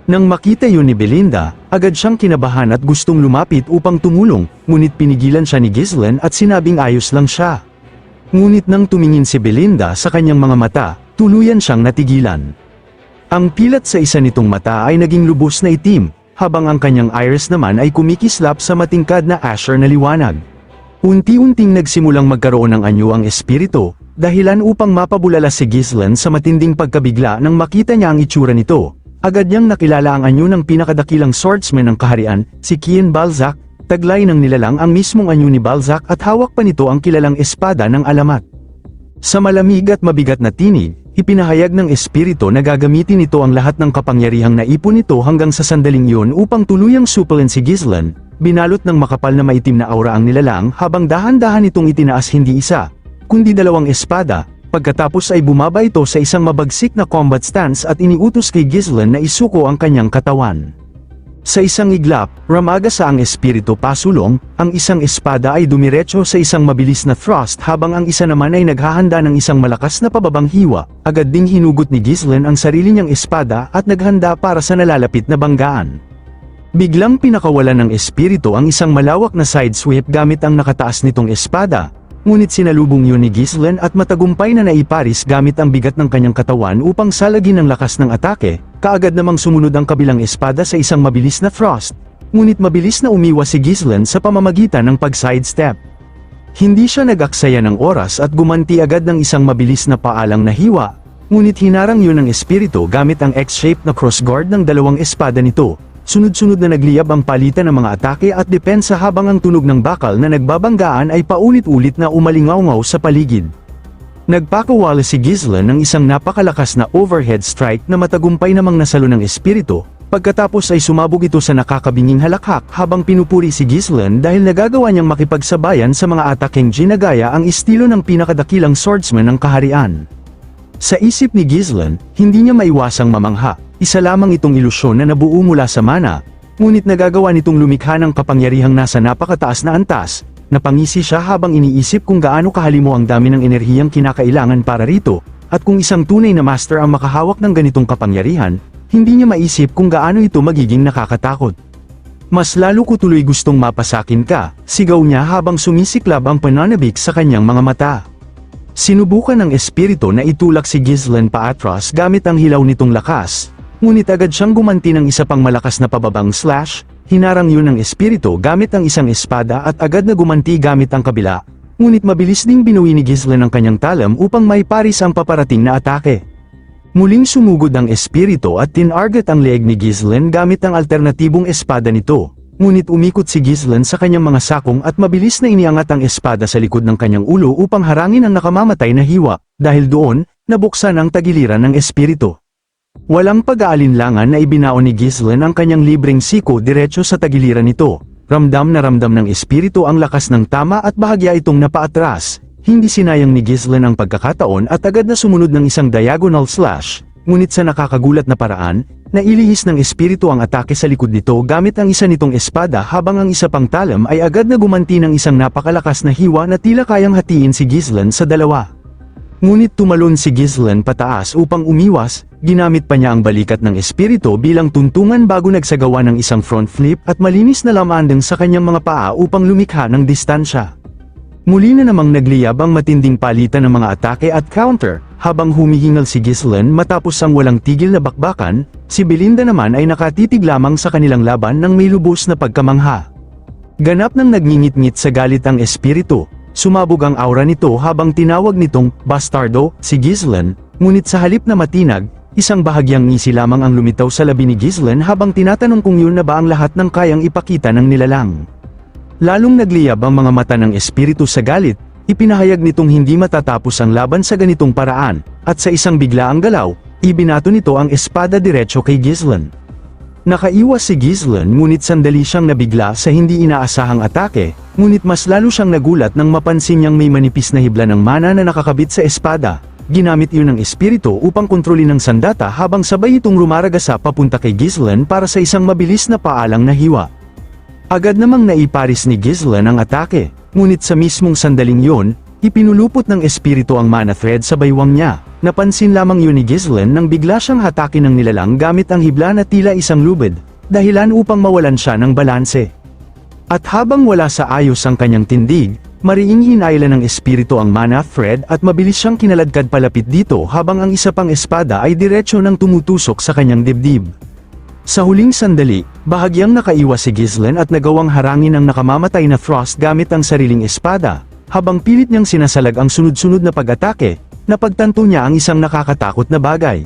Nang makita yun ni Belinda, agad siyang kinabahan at gustong lumapit upang tumulong, ngunit pinigilan siya ni Ghislaine at sinabing ayos lang siya. Ngunit nang tumingin si Belinda sa kanyang mga mata, tuluyan siyang natigilan. Ang pilat sa isa nitong mata ay naging lubos na itim, habang ang kanyang iris naman ay kumikislap sa matingkad na asher na liwanag. Unti-unting nagsimulang magkaroon ng anyo ang espiritu, dahilan upang mapabulala si Ghislaine sa matinding pagkabigla nang makita niya ang itsura nito. Agad niyang nakilala ang anyo ng pinakadakilang swordsman ng kaharian, si Kian Balzac, taglay ng nilalang ang mismong anyo ni Balzac at hawak pa nito ang kilalang espada ng alamat. Sa malamig at mabigat na tinig, ipinahayag ng espiritu na gagamitin nito ang lahat ng kapangyarihang naipon nito hanggang sa sandaling iyon upang tuluyang supalin si Ghislaine. Binalot ng makapal na maitim na aura ang nilalang habang dahan-dahan itong itinaas hindi isa, kundi dalawang espada. Pagkatapos ay bumaba ito sa isang mabagsik na combat stance at iniutos kay Ghislaine na isuko ang kanyang katawan. Sa isang iglap, ramagasa ang espiritu pasulong, ang isang espada ay dumiretso sa isang mabilis na thrust habang ang isa naman ay naghahanda ng isang malakas na pababang hiwa. Agad ding hinugot ni Ghislaine ang sarili niyang espada at naghanda para sa nalalapit na banggaan. Biglang pinakawalan ng espiritu ang isang malawak na side sweep gamit ang nakataas nitong espada. Ngunit sinalubong yun ni Ghislaine at matagumpay na naiparis gamit ang bigat ng kanyang katawan upang salagin ang lakas ng atake. Kaagad namang sumunod ang kabilang espada sa isang mabilis na thrust. Ngunit mabilis na umiwas si Ghislaine sa pamamagitan ng pag-sidestep. Hindi siya nag-aksaya ng oras at gumanti agad ng isang mabilis na paalang na hiwa. Ngunit hinarang yun ng espiritu gamit ang X-shaped na crossguard ng dalawang espada nito. Sunod-sunod na nagliyab ang palitan ng mga atake at depensa habang ang tunog ng bakal na nagbabanggaan ay paulit-ulit na umalingaw-ngaw sa paligid. Nagpakawala si Ghislaine ng isang napakalakas na overhead strike na matagumpay namang nasalo ng espiritu, pagkatapos ay sumabog ito sa nakakabinging halakhak habang pinupuri si Ghislaine dahil nagagawa niyang makipagsabayan sa mga atakeng ginagaya ang estilo ng pinakadakilang swordsman ng kaharian. Sa isip ni Ghislaine, hindi niya maiwasang mamangha. Isa lamang itong ilusyon na nabuo mula sa mana, ngunit nagagawa nitong lumikha ng kapangyarihang nasa napakataas na antas. Napangisi siya habang iniisip kung gaano kahalimo ang dami ng enerhiyang kinakailangan para rito, at kung isang tunay na master ang makahawak ng ganitong kapangyarihan, hindi niya maisip kung gaano ito magiging nakakatakot. Mas lalo ko tuloy gustong mapasakin ka, sigaw niya habang sumisiklab ang pananabik sa kanyang mga mata. Sinubukan ng espiritu na itulak si Ghislaine paatras gamit ang hilaw nitong lakas. Ngunit agad siyang gumanti ng isa pang malakas na pababang slash, hinarang yun ng espiritu gamit ang isang espada at agad na gumanti gamit ang kabila, ngunit mabilis ding binuwi ni Ghislaine ang kanyang talam upang maiparis ang paparating na atake. Muling sumugod ang espiritu at tinarget ang leeg ni Ghislaine gamit ang alternatibong espada nito, ngunit umikot si Ghislaine sa kanyang mga sakong at mabilis na iniangat ang espada sa likod ng kanyang ulo upang harangin ang nakamamatay na hiwa, dahil doon, nabuksan ang tagiliran ng espiritu. Walang pag-aalinlangan na ibinaon ni Ghislaine ang kanyang libreng siko diretso sa tagiliran nito. Ramdam na ramdam ng espiritu ang lakas ng tama at bahagya itong napaatras. Hindi sinayang ni Ghislaine ang pagkakataon at agad na sumunod ng isang diagonal slash. Ngunit sa nakakagulat na paraan, nailihis ng espiritu ang atake sa likod nito gamit ang isa nitong espada habang ang isa pang talam ay agad na gumanti ng isang napakalakas na hiwa na tila kayang hatiin si Ghislaine sa dalawa. Ngunit tumalon si Ghislaine pataas upang umiwas, ginamit pa niya ang balikat ng espiritu bilang tuntungan bago nagsagawa ng isang front flip at malinis na lamandang sa kanyang mga paa upang lumikha ng distansya. Muli na namang nagliyab ang matinding palitan ng mga atake at counter, habang humihingal si Ghislaine matapos ang walang tigil na bakbakan, si Belinda naman ay nakatitig lamang sa kanilang laban ng may lubos na pagkamangha. Ganap nang nagngingit-ngit sa galit ang espiritu. Sumabog ang aura nito habang tinawag nitong bastardo si Ghislaine, ngunit sa halip na matinag, isang bahagyang ngisi lamang ang lumitaw sa labi ni Ghislaine habang tinatanong kung yun na ba ang lahat ng kayang ipakita ng nilalang. Lalong nagliyab ang mga mata ng espiritu sa galit, ipinahayag nitong hindi matatapos ang laban sa ganitong paraan, at sa isang biglaang galaw, ibinato nito ang espada diretso kay Ghislaine. Nakaiwas si Ghislaine ngunit sandali siyang nabigla sa hindi inaasahang atake, ngunit mas lalo siyang nagulat nang mapansin niyang may manipis na hibla ng mana na nakakabit sa espada. Ginamit iyon ng espiritu upang kontrolin ng sandata habang sabay itong rumaragasa papunta kay Ghislaine para sa isang mabilis na paalang na hiwa. Agad namang naiparis ni Ghislaine ang atake, ngunit sa mismong sandaling yon, ipinulupot ng espiritu ang mana thread sa baywang niya, Napansin lamang yun ni Ghislaine nang bigla siyang hatakin ng nilalang gamit ang hibla na tila isang lubid, dahilan upang mawalan siya ng balanse. At habang wala sa ayos ang kanyang tindig, mariing hinailan ng espiritu ang mana thread at mabilis siyang kinaladkad palapit dito habang ang isa pang espada ay diretsyo nang tumutusok sa kanyang dibdib. Sa huling sandali, bahagyang nakaiwas si Ghislaine at nagawang harangin ang nakamamatay na Frost gamit ang sariling espada, habang pilit niyang sinasalag ang sunod-sunod na pag-atake, napagtanto niya ang isang nakakatakot na bagay.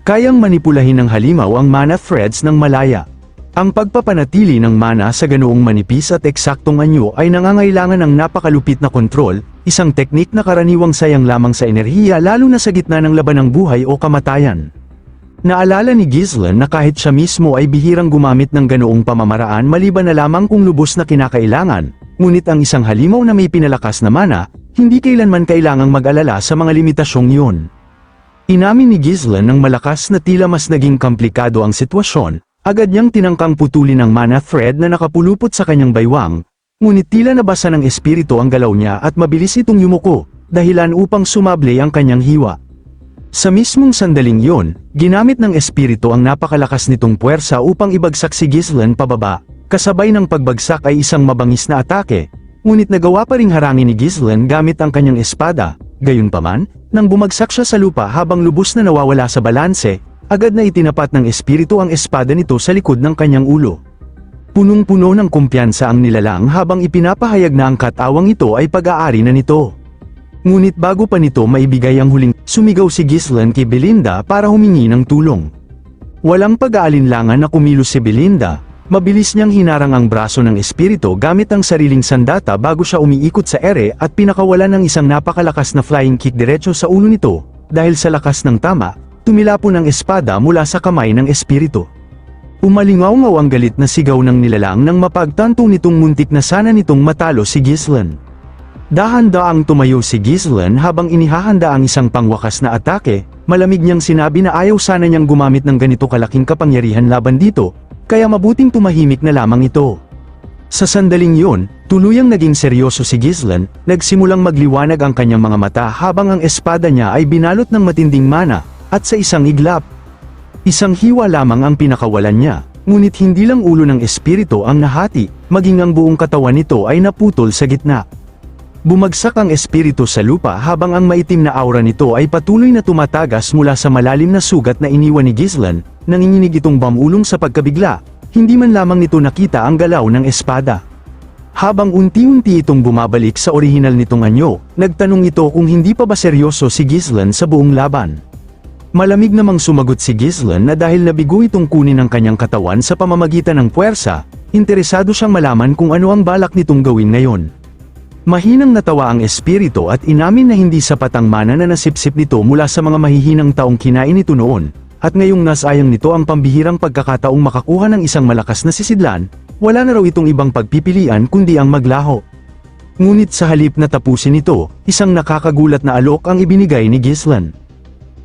Kayang manipulahin ng halimaw ang mana threads ng malaya. Ang pagpapanatili ng mana sa ganoong manipis at eksaktong anyo ay nangangailangan ng napakalupit na kontrol, isang teknik na karaniwang sayang lamang sa enerhiya lalo na sa gitna ng laban ng buhay o kamatayan. Naalala ni Ghislaine na kahit siya mismo ay bihirang gumamit ng ganoong pamamaraan maliban na lamang kung lubos na kinakailangan, ngunit ang isang halimaw na may pinalakas na mana, hindi kailanman kailangang mag-alala sa mga limitasyong yun. Inamin ni Ghislaine ng malakas na tila mas naging komplikado ang sitwasyon, agad niyang tinangkang putulin ang mana thread na nakapulupot sa kanyang baywang, ngunit tila nabasa ng espiritu ang galaw niya at mabilis itong yumuko, dahilan upang sumable ang kanyang hiwa. Sa mismong sandaling yun, ginamit ng espiritu ang napakalakas nitong puwersa upang ibagsak si Ghislaine pababa, kasabay ng pagbagsak ay isang mabangis na atake, ngunit nagawa pa ring harangin ni Ghislaine gamit ang kanyang espada. Gayunpaman, nang bumagsak siya sa lupa habang lubos na nawawala sa balanse, agad na itinapat ng espiritu ang espada nito sa likod ng kanyang ulo. Punong-puno ng kumpiyansa ang nilalang habang ipinapahayag na ang katawang ito ay pag-aari na nito. Ngunit bago pa nito maibigay ang huling, sumigaw si Ghislaine kay Belinda para humingi ng tulong. Walang pag-aalinlangan na kumilos si Belinda. Mabilis niyang hinarang ang braso ng espiritu gamit ang sariling sandata bago siya umiikot sa ere at pinakawalan ng isang napakalakas na flying kick diretso sa ulo nito, dahil sa lakas ng tama, tumilapon ang espada mula sa kamay ng espiritu. Umalingaw-ngaw ang galit na sigaw ng nilalang nang mapagtanto nitong muntik na sana nitong matalo si Ghislaine. Dahan-daang tumayo si Ghislaine habang inihahanda ang isang pangwakas na atake, malamig niyang sinabi na ayaw sana niyang gumamit ng ganito kalaking kapangyarihan laban dito, kaya mabuting tumahimik na lamang ito. Sa sandaling yun, tuluyang naging seryoso si Ghislaine, nagsimulang magliwanag ang kanyang mga mata habang ang espada niya ay binalot ng matinding mana, at sa isang iglap. Isang hiwa lamang ang pinakawalan niya, ngunit hindi lang ulo ng espiritu ang nahati, maging ang buong katawan nito ay naputol sa gitna. Bumagsak ang espiritu sa lupa habang ang maitim na aura nito ay patuloy na tumatagas mula sa malalim na sugat na iniwan ni Ghislaine, nanginginig itong bamulong sa pagkabigla, hindi man lamang nito nakita ang galaw ng espada. Habang unti-unti itong bumabalik sa orihinal nitong anyo, nagtanong ito kung hindi pa ba seryoso si Ghislaine sa buong laban. Malamig namang sumagot si Ghislaine na dahil nabigo itong kunin ang kanyang katawan sa pamamagitan ng puwersa, interesado siyang malaman kung ano ang balak nitong gawin ngayon. Mahinang natawa ang espiritu at inamin na hindi sapat ang mana na nasipsip nito mula sa mga mahihinang taong kinain nito noon, at ngayong nasayang nito ang pambihirang pagkakataong makakuha ng isang malakas na sisidlan, wala na raw itong ibang pagpipilian kundi ang maglaho. Ngunit sa halip na tapusin ito, isang nakakagulat na alok ang ibinigay ni Ghislaine.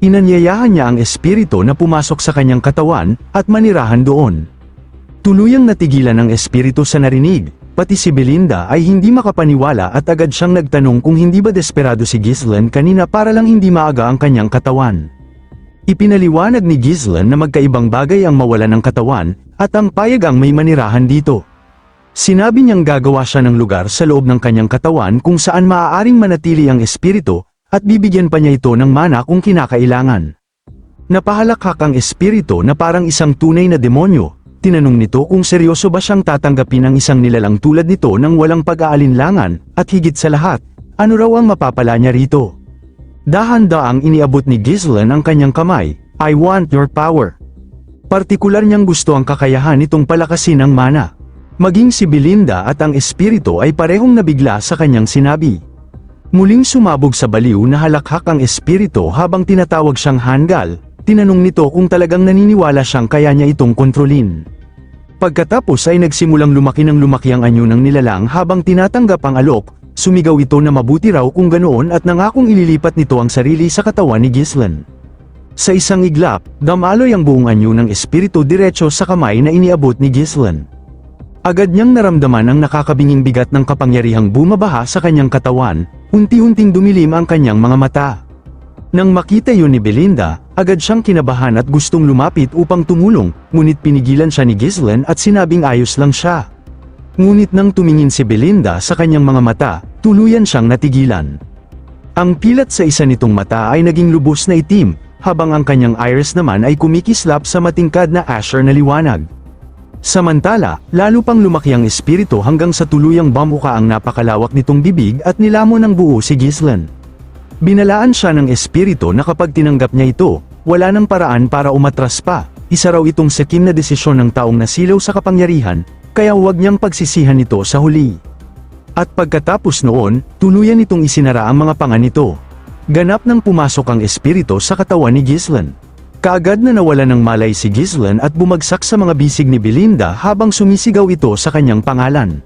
Inanyayahan niya ang espiritu na pumasok sa kanyang katawan, at manirahan doon. Tuluyang natigilan ang espiritu sa narinig. Pati si Belinda ay hindi makapaniwala at agad siyang nagtanong kung hindi ba desperado si Ghislaine kanina para lang hindi maaga ang kanyang katawan. Ipinaliwanag ni Ghislaine na magkaibang bagay ang mawalan ng katawan, at ang payag ang may manirahan dito. Sinabi niyang gagawa siya ng lugar sa loob ng kanyang katawan kung saan maaaring manatili ang espiritu, at bibigyan pa niya ito ng mana kung kinakailangan. Napahalakhak ang espiritu na parang isang tunay na demonyo. Tinanong nito kung seryoso ba siyang tatanggapin ang isang nilalang tulad nito nang walang pag-aalinlangan, at higit sa lahat, ano raw ang mapapala niya rito. Dahan-daang iniabot ni Ghislaine ang kanyang kamay. I want your power. Partikular niyang gusto ang kakayahan nitong palakasin ang mana. Maging si Belinda at ang espiritu ay parehong nabigla sa kanyang sinabi. Muling sumabog sa baliw na halakhak ang espiritu habang tinatawag siyang Hangal. Tinanong nito kung talagang naniniwala siyang kaya niya itong kontrolin. Pagkatapos ay nagsimulang lumaki ang anyo ng nilalang habang tinatanggap ang alok, sumigaw ito na mabuti raw kung ganoon at nangakong ililipat nito ang sarili sa katawan ni Ghislaine. Sa isang iglap, damaloy ang buong anyo ng espiritu diretso sa kamay na iniabot ni Ghislaine. Agad niyang naramdaman ang nakakabinging bigat ng kapangyarihang bumabaha sa kanyang katawan, unti-unting dumilim ang kanyang mga mata. Nang makita yun ni Belinda, agad siyang kinabahan at gustong lumapit upang tumulong, ngunit pinigilan siya ni Ghislaine at sinabing ayos lang siya. Ngunit nang tumingin si Belinda sa kanyang mga mata, tuluyan siyang natigilan. Ang pilat sa isa nitong mata ay naging lubos na itim, habang ang kanyang iris naman ay kumikislap sa matingkad na asher na liwanag. Samantala, lalo pang lumaki ang espiritu hanggang sa tuluyang bamuka ang napakalawak nitong bibig at nilamon ng buo si Ghislaine. Binalaan siya ng espiritu na kapag tinanggap niya ito, wala nang paraan para umatras pa. Isa raw itong sakim na desisyon ng taong nasilaw sa kapangyarihan, kaya huwag niyang pagsisihan ito sa huli. At pagkatapos noon, tuluyan itong isinara ang mga panga nito. Ganap nang pumasok ang espiritu sa katawan ni Ghislaine. Kaagad na nawala ng malay si Ghislaine at bumagsak sa mga bisig ni Belinda habang sumisigaw ito sa kanyang pangalan.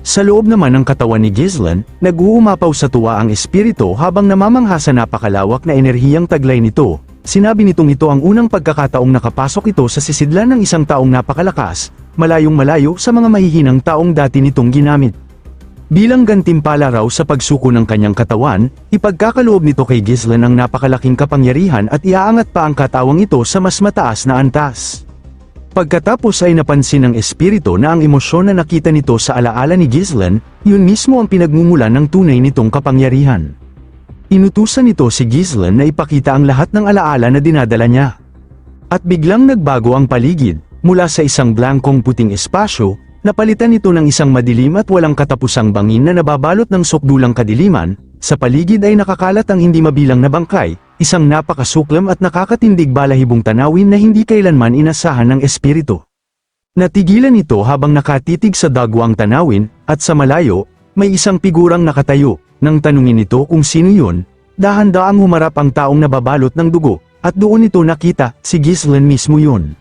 Sa loob naman ng katawan ni Ghislaine, nag-uumapaw sa tuwa ang espiritu habang namamangha sa napakalawak na enerhiyang taglay nito. Sinabi nitong ito ang unang pagkakataong nakapasok ito sa sisidlan ng isang taong napakalakas, malayong malayo sa mga mahihinang taong dati nitong ginamit. Bilang gantimpala raw sa pagsuko ng kanyang katawan, ipagkakaloob nito kay Ghislaine ang napakalaking kapangyarihan at iaangat pa ang katawang ito sa mas mataas na antas. Pagkatapos ay napansin ng espiritu na ang emosyon na nakita nito sa alaala ni Ghislaine, yun mismo ang pinagmumulan ng tunay nitong kapangyarihan. Inutusan nito si Ghislaine na ipakita ang lahat ng alaala na dinadala niya. At biglang nagbago ang paligid, mula sa isang blankong puting espasyo, napalitan ito ng isang madilim at walang katapusang bangin na nababalot ng sukdulang kadiliman. Sa paligid ay nakakalat ang hindi mabilang na bangkay, isang napakasuklam at nakakatindig balahibong tanawin na hindi kailanman inasahan ng espiritu. Natigilan ito habang nakatitig sa dagwang tanawin, at sa malayo, may isang figurang nakatayo. Nang tanungin ito kung sino yun, dahan-daang humarap ang taong nababalot ng dugo, at doon ito nakita, si Ghislaine mismo yun.